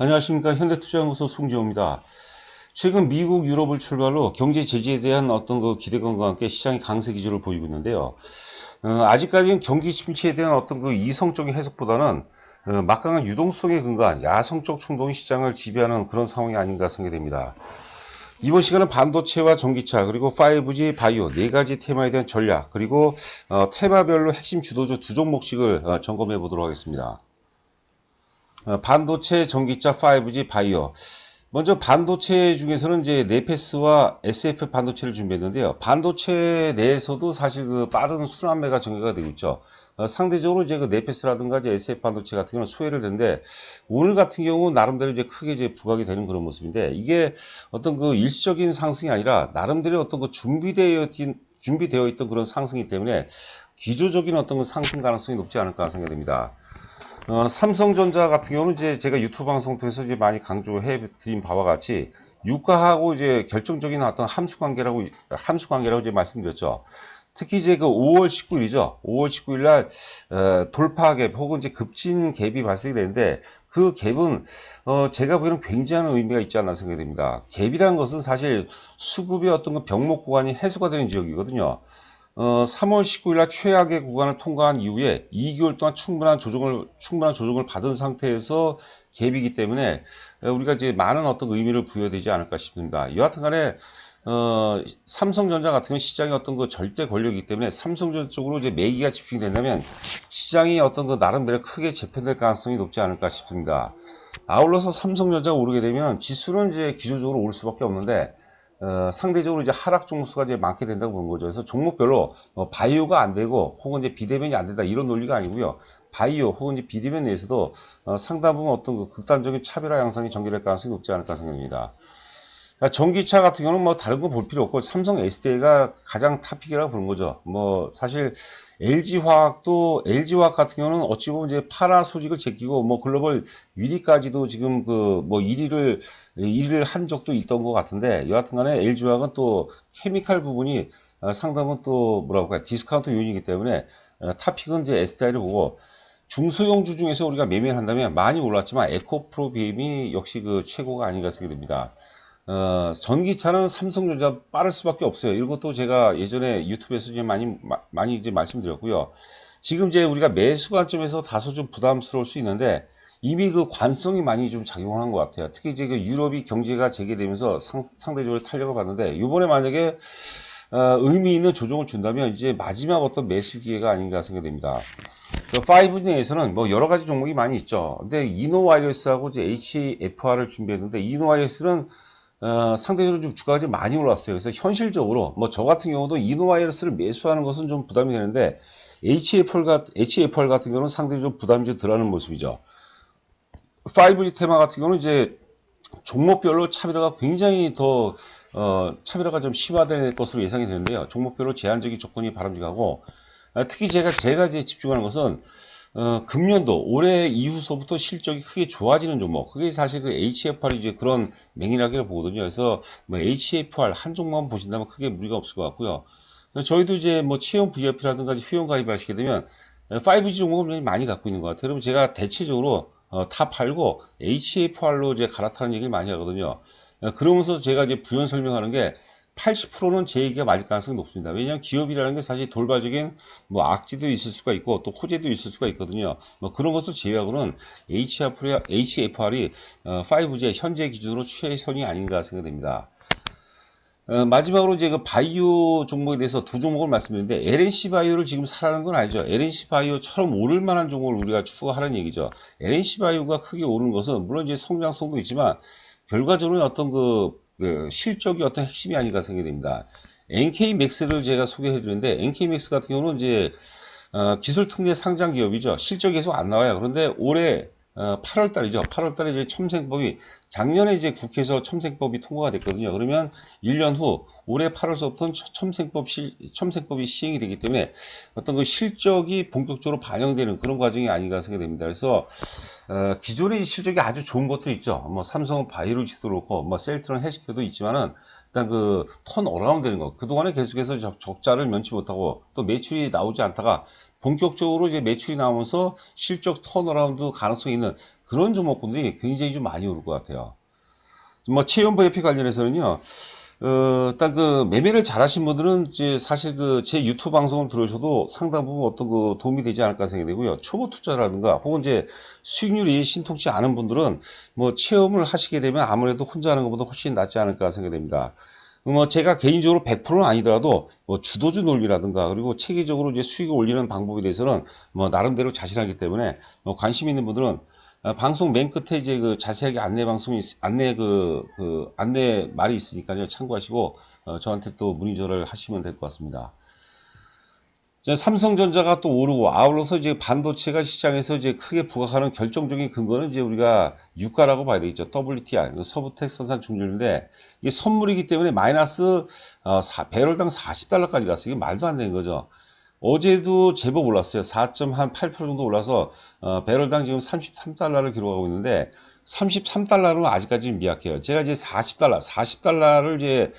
안녕하십니까. 현대투자연구소 송지호입니다. 최근 미국, 유럽을 출발로 경제 제재에 대한 어떤 그 기대감과 함께 시장이 강세 기조를 보이고 있는데요. 아직까지는 경기 침체에 대한 어떤 그 이성적인 해석보다는 막강한 유동성에 근거한 야성적 충동이 시장을 지배하는 그런 상황이 아닌가 생각됩니다. 이번 시간은 반도체와 전기차 그리고 5G 바이오 네 가지 테마에 대한 전략 그리고 테마별로 핵심 주도주 두 종목씩을 점검해 보도록 하겠습니다. 반도체, 전기차, 5G, 바이오. 먼저 반도체 중에서는 이제 네페스와 SF 반도체를 준비했는데요. 반도체 내에서도 사실 그 빠른 순환매가 전개가 되고 있죠. 상대적으로 이제 그 네페스라든가 이제 SF 반도체 같은 경우는 수혜를 듣는데 오늘 같은 경우 나름대로 이제 크게 이제 부각이 되는 그런 모습인데 이게 어떤 그 일시적인 상승이 아니라 나름대로 어떤 그 준비되어 있던 그런 상승이기 때문에 기조적인 어떤 그 상승 가능성이 높지 않을까 생각됩니다. 삼성전자 같은 경우는 이제 제가 유튜브 방송 통해서 이제 많이 강조해 드린 바와 같이 유가하고 이제 결정적인 어떤 함수 관계라고 이제 말씀드렸죠. 특히 이제 그 5월 19일이죠. 5월 19일 날 돌파 갭 혹은 이제 급진 갭이 발생이 되는데 그 갭은 제가 보기에는 굉장한 의미가 있지 않나 생각이 됩니다. 갭이라는 것은 사실 수급의 어떤 그 병목 구간이 해소가 되는 지역이거든요. 3월 19일 날 최악의 구간을 통과한 이후에 2개월 동안 충분한 조정을 받은 상태에서 갭이기 때문에 우리가 이제 많은 어떤 의미를 부여되지 않을까 싶습니다. 여하튼 간에 삼성전자 같은 경우 시장이 어떤 그 절대 권력이기 때문에 삼성전자 쪽으로 이제 매기가 집중이 된다면 시장이 어떤 그 나름대로 크게 재편될 가능성이 높지 않을까 싶습니다. 아울러서 삼성전자가 오르게 되면 지수는 이제 기조적으로 오를 수밖에 없는데 상대적으로 이제 하락 종목수가 이제 많게 된다고 보는 거죠. 그래서 종목별로 바이오가 안 되고 혹은 이제 비대면이 안 된다 이런 논리가 아니고요. 바이오 혹은 이제 비대면 내에서도 상당 부분 어떤 그 극단적인 차별화 양상이 전개될 가능성이 높지 않을까 생각합니다. 전기차 같은 경우는 뭐 다른 거 볼 필요 없고 삼성 SDI가 가장 탑픽이라고 보는 거죠. 뭐 사실 LG화학 같은 경우는 어찌 보면 이제 파라 소식을 제끼고 뭐 글로벌 1위까지도 지금 그 뭐 1위를 한 적도 있던 것 같은데 여하튼간에 LG화학은 또 케미칼 부분이 상당은 또 뭐라고 할까 디스카운트 요인이기 때문에 탑픽은 이제 SDI를 보고 중소형주 중에서 우리가 매매를 한다면 많이 올랐지만 에코프로비엠이 역시 그 최고가 아닌가 생각됩니다. 전기차는 삼성전자 빠를 수밖에 없어요. 이것도 제가 예전에 유튜브에서 이제 많이 이제 말씀드렸고요. 지금 이제 우리가 매수 관점에서 다소 좀 부담스러울 수 있는데 이미 그 관성이 많이 좀 작용한 것 같아요. 특히 이제 그 유럽이 경제가 재개되면서 상대적으로 탄력을 받는데 이번에 만약에 의미 있는 조정을 준다면 이제 마지막 어떤 매수 기회가 아닌가 생각됩니다. 5G 내에서는 뭐 여러 가지 종목이 많이 있죠. 근데 이노와이어스하고 이제 HFR을 준비했는데 이노와이어스는 상대적으로 좀 주가가 좀 많이 올랐어요. 그래서 현실적으로 뭐 저 같은 경우도 이노와이러스를 매수하는 것은 좀 부담이 되는데 HFR 같은 경우는 상대적으로 좀 부담이 좀 덜하는 모습이죠. 5G 테마 같은 경우는 이제 종목별로 차별화가 굉장히 더 차별화가 좀 심화될 것으로 예상이 되는데요. 종목별로 제한적인 조건이 바람직하고 특히 제가 이제 집중하는 것은 금년도 올해 이후서부터 실적이 크게 좋아지는 종목. 그게 사실 그 HFR이 이제 그런 맹일하기를 보거든요. 그래서 뭐 HFR 한 종목만 보신다면 크게 무리가 없을 것 같고요. 저희도 이제 뭐 채용 VIP라든가 회원 가입하시게 되면 5G 종목을 많이 갖고 있는 것 같아요. 그러면 제가 대체적으로 다 팔고 HFR로 이제 갈아타는 얘기를 많이 하거든요. 그러면서 제가 이제 부연 설명하는 게 80%는 제 얘기가 맞을 가능성이 높습니다. 왜냐하면 기업이라는 게 사실 돌발적인 뭐 악재도 있을 수가 있고 또 호재도 있을 수가 있거든요. 뭐 그런 것을 제외하고는 HFR이 5G의 현재 기준으로 최선이 아닌가 생각됩니다. 마지막으로 이제 그 바이오 종목에 대해서 두 종목을 말씀드렸는데 LNC 바이오를 지금 사라는 건 아니죠. LNC 바이오처럼 오를 만한 종목을 우리가 추구하라는 얘기죠. LNC 바이오가 크게 오른 것은 물론 이제 성장성도 있지만 결과적으로는 어떤 그 실적이 어떤 핵심이 아닌가 생각이 됩니다. NK맥스를 제가 소개해 드렸는데 NK맥스 같은 경우는 이제 기술 특례 상장 기업이죠. 실적이 계속 안 나와요. 그런데 올해 8월 달이죠. 8월 달에 이제 첨생법이 작년에 이제 국회에서 첨생법이 통과가 됐거든요. 그러면 1년 후 올해 8월서부터는 첨생법이 시행이 되기 때문에 어떤 그 실적이 본격적으로 반영되는 그런 과정이 아닌가 생각됩니다. 그래서 기존의 실적이 아주 좋은 것도 있죠. 뭐 삼성은 바이오로직도 그렇고 뭐 셀트론 헬스케어도 있지만은 일단 그 턴 어라운드 되는 거 그동안에 계속해서 적자를 면치 못하고 또 매출이 나오지 않다가 본격적으로 이제 매출이 나오면서 실적 턴어라운드 가능성이 있는 그런 종목군들이 굉장히 좀 많이 오를 것 같아요. 뭐 체험 VIP 관련해서는요. 일단 그 매매를 잘하신 분들은 이제 사실 그 제 유튜브 방송을 들으셔도 상당 부분 어떤 그 도움이 되지 않을까 생각이 되고요. 초보 투자라든가 혹은 이제 수익률이 신통치 않은 분들은 뭐 체험을 하시게 되면 아무래도 혼자 하는 것보다 훨씬 낫지 않을까 생각이 됩니다. 뭐 제가 개인적으로 100%는 아니더라도 뭐 주도주 논리라든가 그리고 체계적으로 이제 수익을 올리는 방법에 대해서는 뭐 나름대로 자신하기 때문에 뭐 관심 있는 분들은 방송 맨 끝에 이제 그 자세하게 안내 방송이 안내 안내 말이 있으니까요. 참고하시고 저한테 또 문의절을 하시면 될 것 같습니다. 이제 삼성전자가 또 오르고 아울러서 이제 반도체가 시장에서 이제 크게 부각하는 결정적인 근거는 이제 우리가 유가라고 봐야 되겠죠. WTI, 서부텍 선산 중률인데 이게 선물이기 때문에 마이너스 배럴당 40달러까지 갔어요. 이게 말도 안 되는 거죠. 어제도 제법 올랐어요. 4.8% 정도 올라서 배럴당 지금 33달러를 기록하고 있는데 33달러는 아직까지는 미약해요. 제가 이제 40달러를 이제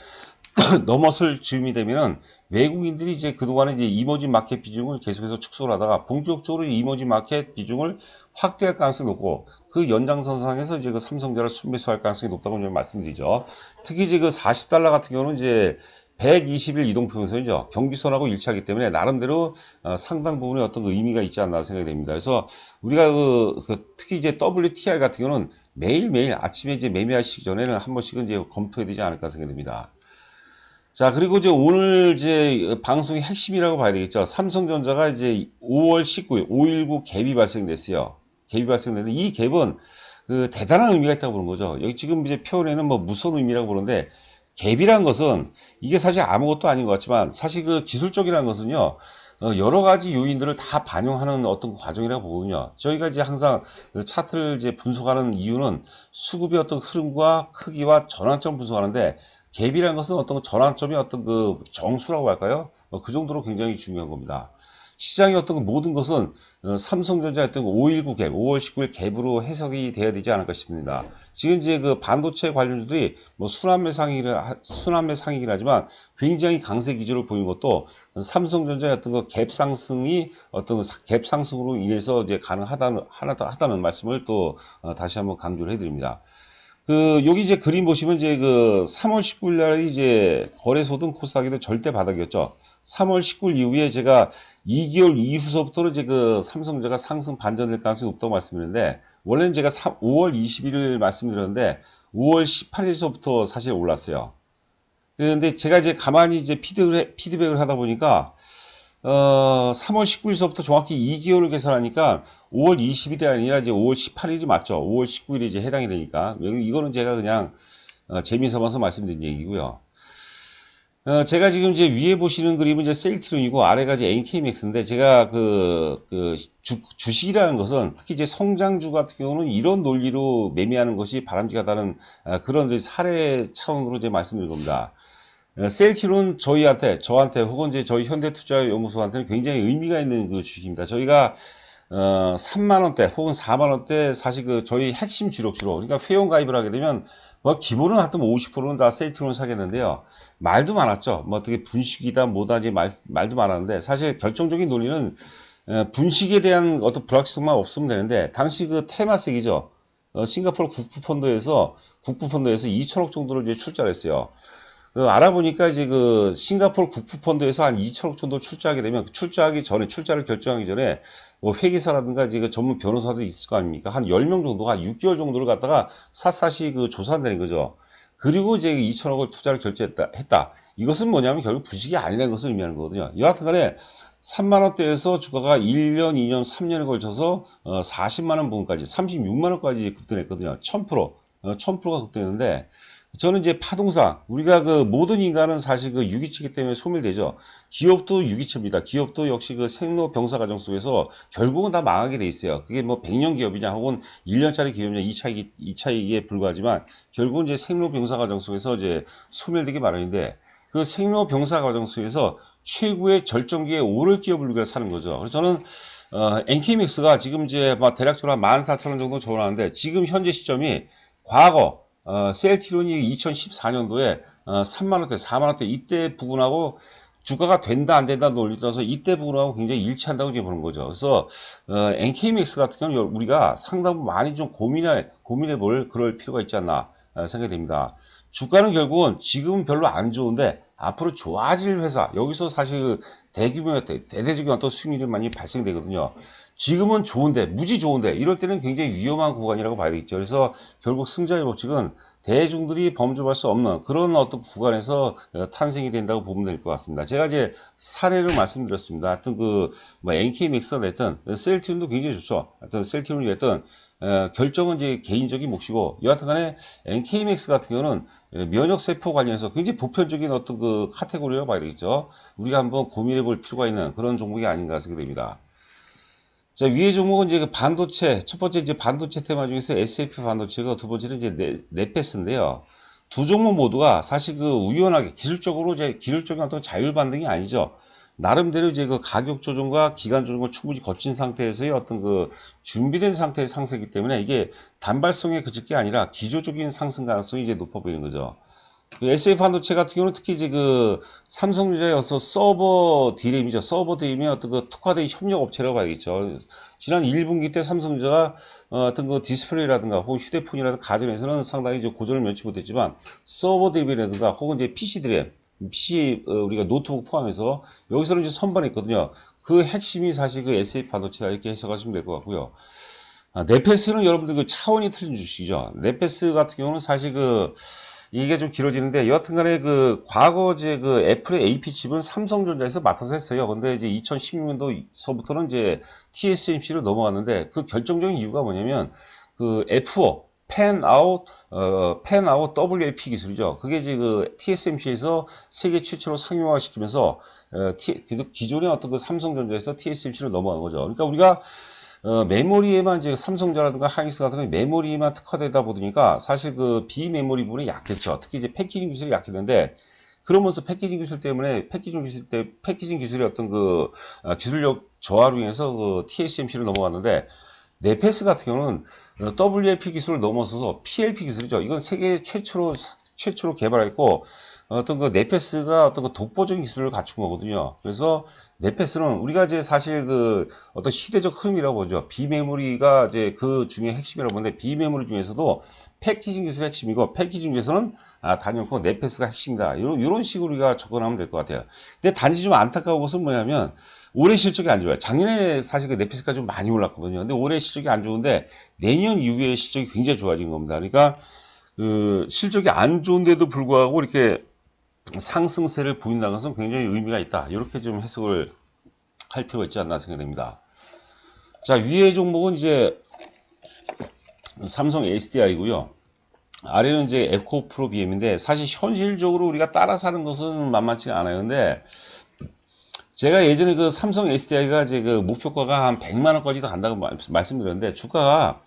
넘었을 즈음이 되면은 외국인들이 이제 그동안에 이제 이머징 마켓 비중을 계속해서 축소를 하다가 본격적으로 이머징 마켓 비중을 확대할 가능성이 높고 그 연장선상에서 이제 그 삼성전자를 순매수할 가능성이 높다고 좀 말씀드리죠. 특히 이제 그 40달러 같은 경우는 이제 120일 이동평균선이죠. 경기선하고 일치하기 때문에 나름대로 상당 부분의 어떤 그 의미가 있지 않나 생각이 됩니다. 그래서 우리가 특히 이제 WTI 같은 경우는 매일매일 아침에 이제 매매하시기 전에는 한 번씩은 이제 검토해야 되지 않을까 생각이 됩니다. 자, 그리고 이제 오늘 이제 방송의 핵심이라고 봐야 되겠죠. 삼성전자가 이제 5월 19일 5.19 갭이 발생됐어요. 갭이 발생됐는데 이 갭은 그 대단한 의미가 있다고 보는 거죠. 여기 지금 이제 표현에는 뭐 무선 의미라고 보는데 갭이란 것은 이게 사실 아무것도 아닌 것 같지만 사실 그 기술적이라는 것은요. 여러 가지 요인들을 다 반영하는 어떤 과정이라고 보거든요. 저희가 이제 항상 그 차트를 이제 분석하는 이유는 수급의 어떤 흐름과 크기와 전환점 분석하는데 갭이라는 것은 어떤 전환점의 어떤 그 정수라고 할까요? 그 정도로 굉장히 중요한 겁니다. 시장의 어떤 그 모든 것은 삼성전자의 어떤 5.19 갭, 5월 19일 갭으로 해석이 돼야 되지 않을까 싶습니다. 지금 이제 그 반도체 관련주들이 뭐 순환매 상이긴 하지만 굉장히 강세 기조를 보인 것도 삼성전자의 어떤 그 갭 상승이 어떤 갭 상승으로 인해서 이제 가능하다는 말씀을 또 다시 한번 강조를 해드립니다. 여기 이제 그림 보시면 이제 3월 19일 날 이제 거래소등 코스닥에도 절대 바닥이었죠. 3월 19일 이후에 제가 2개월 이후서부터는 이제 삼성전자가 상승 반전될 가능성이 높다고 말씀드렸는데, 원래는 제가 5월 21일 말씀드렸는데, 5월 18일서부터 사실 올랐어요. 근데 제가 이제 가만히 이제 피드백을 하다 보니까, 3월 19일서부터 정확히 2개월을 계산하니까 5월 20일이 아니라 이제 5월 18일이 맞죠. 5월 19일이 이제 해당이 되니까. 이거는 제가 그냥 재미삼아서 말씀드린 얘기고요. 제가 지금 이제 위에 보시는 그림은 이제 셀트론이고 아래가 이제 NK맥스인데 제가 주식이라는 것은 특히 이제 성장주 같은 경우는 이런 논리로 매매하는 것이 바람직하다는 그런 이제 사례 차원으로 이제 말씀드린 겁니다. 셀트론 저한테 혹은 이제 저희 현대투자연구소한테는 굉장히 의미가 있는 그 주식입니다. 저희가 3만원대 혹은 4만원대 사실 저희 핵심 주력주로 그러니까 회원 가입을 하게 되면 뭐 기본은 하여튼 50%는 다 셀트론을 사겠는데요. 말도 많았죠. 뭐 어떻게 분식이다 뭐다 이제 말도 많았는데 사실 결정적인 논리는 분식에 대한 어떤 불확실성만 없으면 되는데 당시 테마색이죠. 싱가포르 국부펀드에서 2천억 정도를 이제 출자를 했어요. 알아보니까 이제 싱가포르 국부펀드에서 한 2천억 정도 출자하게 되면 출자를 결정하기 전에 뭐 회계사라든가 이제 전문 변호사들이 있을 거 아닙니까? 한 10명 정도가 6개월 정도를 갖다가 샅샅이 조사한다는 거죠. 그리고 이제 2천억을 투자를 했다. 이것은 뭐냐면 결국 부식이 아니라는 것을 의미하는 거거든요. 여하튼 간에 3만원대에서 주가가 1년, 2년, 3년에 걸쳐서 40만원 부분까지 36만원까지 급등했거든요. 1000%가 급등했는데 저는 이제 파동상 우리가 모든 인간은 사실 유기체이기 때문에 소멸되죠. 기업도 유기체입니다. 기업도 역시 생로병사 과정 속에서 결국은 다 망하게 돼 있어요. 그게 뭐 100년 기업이냐 혹은 1년짜리 기업이냐 이 차이에 불과하지만 결국은 이제 생로병사 과정 속에서 이제 소멸되기 마련인데 그 생로병사 과정 속에서 최고의 절정기에 오를 기업을 우리가 사는 거죠. 그래서 저는 NK맥스가 지금 이제 대략적으로 한 14,000원 정도 좋아하는데 지금 현재 시점이 과거 셀트론이 2014년도에 3만원대, 4만원대 이때 부근하고 주가가 된다 안 된다 논리 따라서 이때 부분하고 굉장히 일치한다고 이제 보는 거죠. 그래서 NKMX 같은 경우는 우리가 상당 부분 많이 좀 고민해 볼 그럴 필요가 있지 않나 생각이 됩니다. 주가는 결국은 지금은 별로 안 좋은데 앞으로 좋아질 회사, 여기서 사실 그 대규모의 대대적인 어떤 수익률이 많이 발생되거든요. 지금은 좋은데, 무지 좋은데, 이럴 때는 굉장히 위험한 구간이라고 봐야 되겠죠. 그래서 결국 승자의 법칙은 대중들이 범접할 수 없는 그런 어떤 구간에서 탄생이 된다고 보면 될 것 같습니다. 제가 이제 사례를 말씀드렸습니다. 하여튼 뭐 NK맥스가 됐든, 셀트리온도 굉장히 좋죠. 하여튼 셀트리온이 됐든, 결정은 이제 개인적인 몫이고, 여하튼 간에 NK맥스 같은 경우는 면역세포 관련해서 굉장히 보편적인 어떤 그 카테고리라고 봐야 되겠죠. 우리가 한번 고민해 볼 필요가 있는 그런 종목이 아닌가 생각이 됩니다. 자, 위의 종목은 이제 그 반도체, 첫 번째 이제 반도체 테마 중에서 SF 반도체가 두 번째는 이제 네페스인데요. 두 종목 모두가 사실 그 우연하게 기술적으로 이제 기술적인 어떤 자율 반등이 아니죠. 나름대로 이제 그 가격 조정과 기간 조정을 충분히 거친 상태에서의 어떤 그 준비된 상태의 상승이기 때문에 이게 단발성에 그칠 게 아니라 기조적인 상승 가능성이 이제 높아 보이는 거죠. SF 반도체 같은 경우는 특히 이제 그 삼성전자의 어서 서버 디램이죠. 서버 디램의 어떤 그 특화된 협력 업체라고 봐야겠죠. 지난 1분기 때 삼성전자가 어떤 그 디스플레이라든가 혹은 휴대폰이라든가 가전에서는 상당히 이제 고전을 면치 못했지만 서버 디램이라든가 혹은 이제 PC 디램, PC 우리가 노트북 포함해서 여기서는 이제 선반했거든요. 그 핵심이 사실 그 SF 반도체다 이렇게 해석하시면 될 것 같고요. 네페스는 여러분들 그 차원이 틀린 주식이죠. 네페스 같은 경우는 사실 이게 좀 길어지는데, 여하튼 간에 과거 이제 애플의 AP 칩은 삼성전자에서 맡아서 했어요. 근데 이제 2016년도서부터는 이제 TSMC로 넘어갔는데, 그 결정적인 이유가 뭐냐면, F5, 팬아웃 WLP 기술이죠. 그게 이제 TSMC에서 세계 최초로 상용화 시키면서, 기존의 어떤 삼성전자에서 TSMC로 넘어간 거죠. 그러니까 우리가 메모리에만 이제 삼성전자라든가 하이닉스 같은 거 메모리에만 특화되다 보니까 사실 비메모리 부분이 약했죠. 특히 이제 패키징 기술이 약했는데, 그러면서 패키징 기술 때문에 패키징 기술의 어떤 기술력 저하로 인해서 TSMC로 넘어갔는데, 네페스 같은 경우는 WLP 기술을 넘어서서 PLP 기술이죠. 이건 세계 최초로 개발했고, 어떤 네페스가 어떤 독보적인 기술을 갖춘 거거든요. 그래서 네페스는 우리가 이제 사실 어떤 시대적 흐름이라고 보죠. 비메모리가 이제 그 중에 핵심이라고 보는데, 비메모리 중에서도 패키징 기술이 핵심이고, 패키징 중에서는 단연코 네페스가 핵심이다. 이런 식으로 우리가 접근하면 될 것 같아요. 근데 단지 좀 안타까운 것은 뭐냐면, 올해 실적이 안 좋아요. 작년에 사실 네페스가 좀 많이 올랐거든요. 근데 올해 실적이 안 좋은데, 내년 이후에 실적이 굉장히 좋아진 겁니다. 그러니까, 실적이 안 좋은데도 불구하고 이렇게 상승세를 보인다는 것은 굉장히 의미가 있다. 이렇게 좀 해석을 할 필요가 있지 않나 생각됩니다. 자, 위의 종목은 이제 삼성 SDI고요. 아래는 이제 에코프로 BM인데, 사실 현실적으로 우리가 따라 사는 것은 만만치가 않아요. 근데 제가 예전에 삼성 SDI가 이제 목표가가 한 100만 원까지도 간다고 말씀드렸는데, 주가가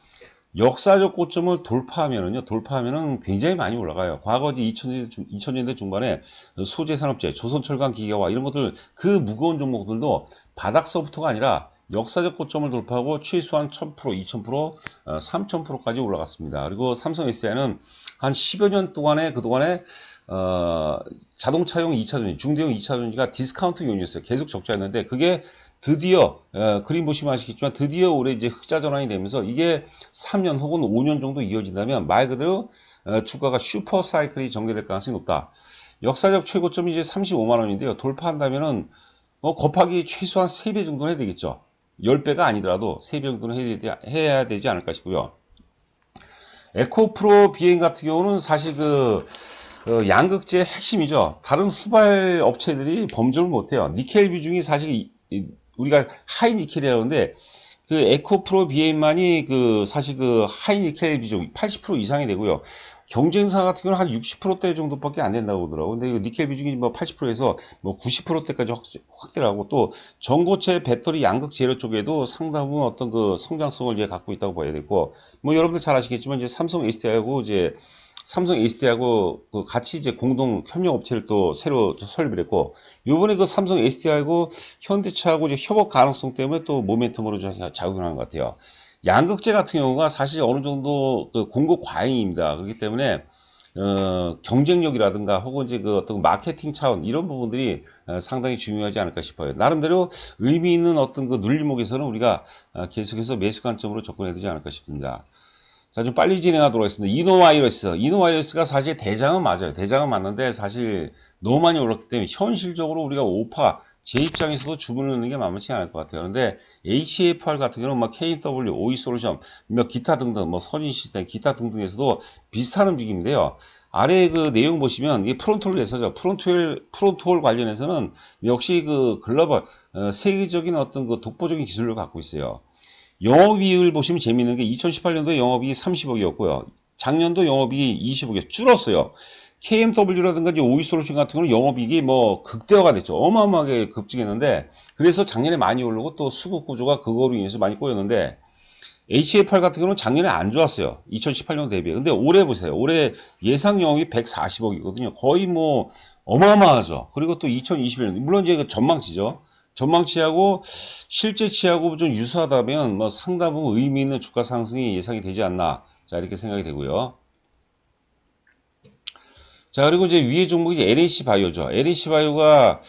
역사적 고점을 돌파하면은 굉장히 많이 올라가요. 과거 2000년대 중반에 소재산업재, 조선철강기계와 이런 것들, 그 무거운 종목들도 바닥서부터가 아니라 역사적 고점을 돌파하고 최소한 1000%, 2000%, 3000%까지 올라갔습니다. 그리고 삼성 SDI는 한 10여 년 동안에 그동안에 자동차용 2차전지, 중대형 2차전지가 디스카운트 요인이었어요. 계속 적자였는데, 그게 드디어 그림 보시면 아시겠지만 드디어 올해 이제 흑자 전환이 되면서 이게 3년 혹은 5년 정도 이어진다면 말 그대로 주가가 슈퍼 사이클이 전개될 가능성이 높다. 역사적 최고점이 이제 35만 원인데요. 돌파한다면은 곱하기 최소한 3배 정도는 해야 되겠죠. 10배가 아니더라도 3배 정도는 해야 되지 않을까 싶고요. 에코프로 비행 같은 경우는 사실 양극재의 핵심이죠. 다른 후발 업체들이 범접을 못해요. 니켈 비중이 사실 우리가 하이니켈이라고 하는데, 에코프로 BM만이 사실 하이니켈 비중 80% 이상이 되고요. 경쟁사 같은 경우는 한 60%대 정도밖에 안 된다고 하더라고요. 근데 니켈 비중이 80%에서 90%대까지 확대를 하고, 또 전고체 배터리 양극 재료 쪽에도 상당 부분 어떤 성장성을 이제 갖고 있다고 봐야 되고, 여러분들 잘 아시겠지만 이제 삼성 SDI하고 같이 이제 공동 협력 업체를 또 새로 설립을 했고, 요번에 삼성 SDI하고 현대차하고 이제 협업 가능성 때문에 또 모멘텀으로 작용하는 것 같아요. 양극재 같은 경우가 사실 어느 정도 공급 과잉입니다. 그렇기 때문에 경쟁력이라든가 혹은 이제 그 어떤 마케팅 차원 이런 부분들이 상당히 중요하지 않을까 싶어요. 나름대로 의미 있는 어떤 그 눌림목에서는 우리가 계속해서 매수 관점으로 접근해야 되지 않을까 싶습니다. 자, 좀 빨리 진행하도록 하겠습니다. 이노바이러스. 이노바이러스가 사실 대장은 맞아요. 대장은 맞는데 사실 너무 많이 올랐기 때문에 현실적으로 우리가 5파 제 입장에서도 주문을 넣는 게 만만치 않을 것 같아요. 그런데 HFR 같은 경우는 막 KW, OE솔루션, 몇 기타 등등, 뭐 선인 시스템, 기타 등등에서도 비슷한 움직임인데요. 아래 그 내용 보시면 이게 프론트홀 에서죠. 프론트홀 관련해서는 역시 그 글로벌 세계적인 어떤 그 독보적인 기술을 갖고 있어요. 영업이익을 보시면 재미있는 게 2018년도에 영업이익이 30억이었고요. 작년도 영업이익이 20억이 줄었어요. KMW라든가 이제 오이솔루션 같은 경우는 영업이익이 뭐 극대화가 됐죠. 어마어마하게 급증했는데 그래서 작년에 많이 오르고 또 수급 구조가 그거로 인해서 많이 꼬였는데 HFR 같은 경우는 작년에 안 좋았어요. 2018년 대비에. 근데 올해 보세요. 올해 예상 영업이 140억이거든요. 거의 뭐 어마어마하죠. 그리고 또 2021년 물론 이제 그 전망치죠. 전망치하고 실제치하고 좀 유사하다면 뭐 상당 부분 의미 있는 주가 상승이 예상이 되지 않나. 자, 이렇게 생각이 되고요. 자, 그리고 이제 위에 종목이 이제 LNC 바이오죠. LNC 바이오가,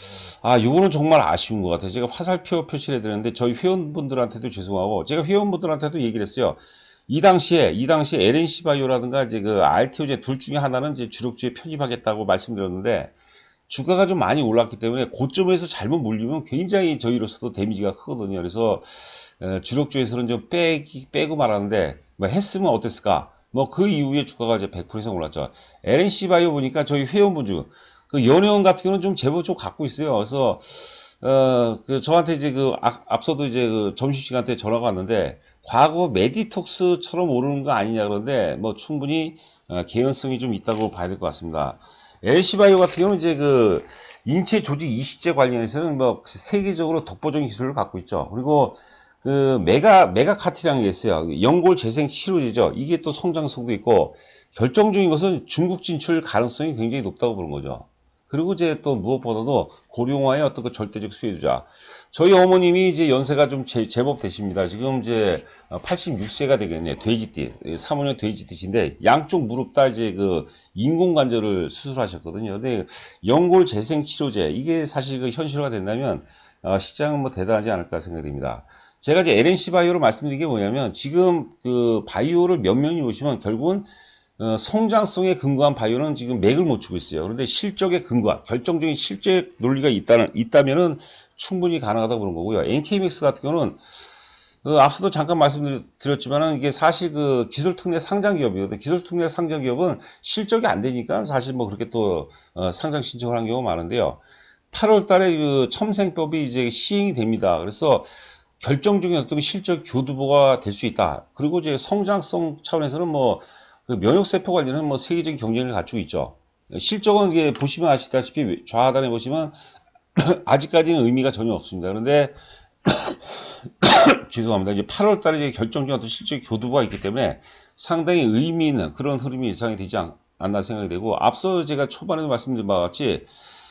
요거는 정말 아쉬운 것 같아요. 제가 화살표 표시를 해드렸는데, 저희 회원분들한테도 죄송하고, 제가 회원분들한테도 얘기를 했어요. 이 당시에 LNC 바이오라든가 이제 그 RTO제 둘 중에 하나는 이제 주력주에 편입하겠다고 말씀드렸는데, 주가가 좀 많이 올랐기 때문에 고점에서 잘못 물리면 굉장히 저희로서도 데미지가 크거든요. 그래서 주력주에서는 좀 빼고 말하는데 뭐 했으면 어땠을까? 뭐 그 이후에 주가가 이제 100% 이상 올랐죠. LNC 바이오 보니까 저희 회원분 중 그 연회원 같은 경우는 좀 제법 좀 갖고 있어요. 그래서 그 저한테 이제 그 앞서도 이제 그 점심시간 때 전화가 왔는데 과거 메디톡스처럼 오르는 거 아니냐 그러는데 뭐 충분히 개연성이 좀 있다고 봐야 될 것 같습니다. LC바이오 같은 경우는 이제 그 인체 조직 이식제 관련해서는 뭐 세계적으로 독보적인 기술을 갖고 있죠. 그리고 그 메가카티라는 게 있어요. 연골 재생 치료제죠. 이게 또 성장성도 있고 결정적인 것은 중국 진출 가능성이 굉장히 높다고 보는 거죠. 그리고 이제 또 무엇보다도 고령화의 어떤 그 절대적 수혜주자. 저희 어머님이 이제 연세가 좀 제법 되십니다. 지금 이제 86세가 되겠네요. 돼지띠, 3호년 돼지띠신데 양쪽 무릎 다 이제 그 인공관절을 수술하셨거든요. 근데 연골 재생 치료제 이게 사실 그 현실화 된다면 시장은 뭐 대단하지 않을까 생각됩니다. 제가 이제 LNC 바이오를 말씀드린 게 뭐냐면 지금 그 바이오를 몇 명이 보시면 결국은 성장성에 근거한 바이오는 지금 맥을 못 추고 있어요. 그런데 실적에 근거한 결정적인 실제 논리가 있다면은 충분히 가능하다고 보는 거고요. NK맥스 같은 경우는 앞서도 잠깐 말씀드렸지만은 이게 사실 그 기술특례 상장 기업이거든요. 기술특례 상장 기업은 실적이 안 되니까 사실 뭐 그렇게 또 상장 신청을 한 경우가 많은데요. 8월 달에 그 첨생법이 이제 시행이 됩니다. 그래서 결정적인 어떤 실적 교두보가 될 수 있다. 그리고 이제 성장성 차원에서는 뭐 그 면역세포 관련은 뭐 세계적인 경쟁을 갖추고 있죠. 실적은 이게 보시면 아시다시피 좌하단에 보시면 아직까지는 의미가 전혀 없습니다. 그런데 죄송합니다. 이제 8월 달에 이제 결정적인 어떤 실적 교두보가 있기 때문에 상당히 의미 있는 그런 흐름이 예상이 되지 않나 생각이 되고 앞서 제가 초반에도 말씀드린 바와 같이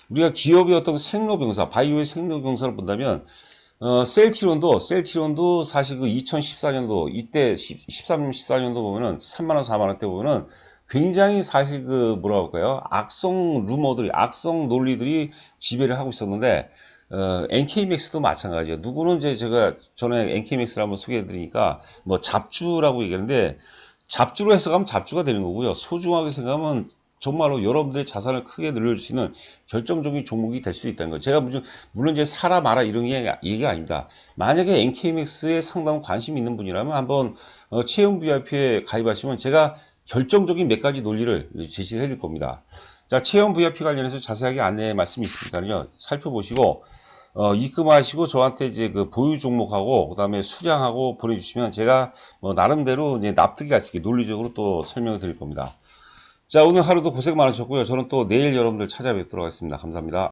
우리가 기업의 어떤 생로병사, 바이오의 생로병사를 본다면 셀트리온도 사실 그 2014년도, 이때 13, 14년도 보면은 3만원, 4만원대 보면은 굉장히 사실 그 뭐라 할까요? 악성 논리들이 지배를 하고 있었는데, NK맥스도 마찬가지예요. 누구는 이제 제가 전에 NK맥스를 한번 소개해 드리니까 뭐 잡주라고 얘기하는데, 잡주로 해석하면 잡주가 되는 거고요. 소중하게 생각하면 정말로 여러분들의 자산을 크게 늘려줄 수 있는 결정적인 종목이 될 수 있다는 거예요. 제가 물론 이제 사라 마라 이런 얘기가 아닙니다. 만약에 NK맥스에 상당한 관심이 있는 분이라면 한번 채용 VIP에 가입하시면 제가 결정적인 몇 가지 논리를 제시해 드릴 겁니다. 자, 채용 VIP 관련해서 자세하게 안내 말씀이 있으니까요. 살펴보시고 입금하시고 저한테 이제 그 보유 종목하고 그다음에 수량하고 보내주시면 제가 뭐 나름대로 이제 납득이 갈 수 있게 논리적으로 또 설명을 드릴 겁니다. 자, 오늘 하루도 고생 많으셨고요. 저는 또 내일 여러분들 찾아뵙도록 하겠습니다. 감사합니다.